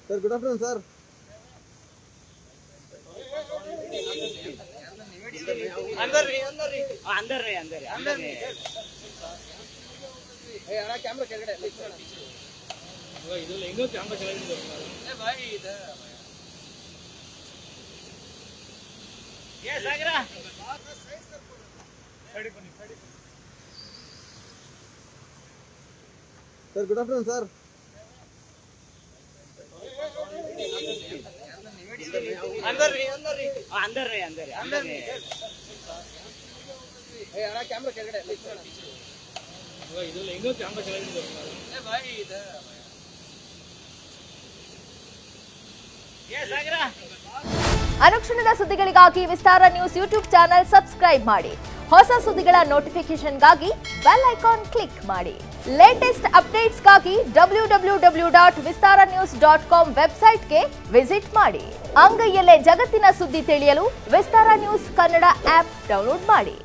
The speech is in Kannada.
सर गुड आफ्टरनून सर अंदर कैमरा ಕೆಳಗಡೆ ಇದು ಹೆಂಗೋ ಕ್ಯಾಮೆರಾ ಕೆಳಗಡೆ ಭಾಯ್ ಇದು ये लग रहा सर गुड आफ्टरनून सर अंदर कैमरा ಕೆಳಗಡೆ ಇದು ಹೆಂಗೋ ಕ್ಯಾಮೆರಾ ಕೆಳಗಡೆ ಭಾಯ್ ಇದು ये लग रहा ಅನುಕ್ಷಣದ ಸುದ್ದಿಗಳಿಗಾಗಿ ವಿಸ್ತಾರ ನ್ಯೂಸ್ ಯೂಟ್ಯೂಬ್ ಚಾನೆಲ್ ಸಬ್ಸ್ಕ್ರೈಬ್ ಮಾಡಿ. ಹೊಸ ಸುದ್ದಿಗಳ ನೋಟಿಫಿಕೇಶನ್ಗಾಗಿ ಬೆಲ್ ಐಕಾನ್ ಕ್ಲಿಕ್ ಮಾಡಿ. ಲೇಟೆಸ್ಟ್ ಅಪ್ಡೇಟ್ಸ್ಗಾಗಿ www.vistaranews.com ವೆಬ್ಸೈಟ್ಗೆ ವಿಸಿಟ್ ಮಾಡಿ. ಅಂಗೈಯಲ್ಲೇ ಜಗತ್ತಿನ ಸುದ್ದಿ ತಿಳಿಯಲು ವಿಸ್ತಾರ ನ್ಯೂಸ್ ಕನ್ನಡ ಆಪ್ ಡೌನ್ಲೋಡ್ ಮಾಡಿ.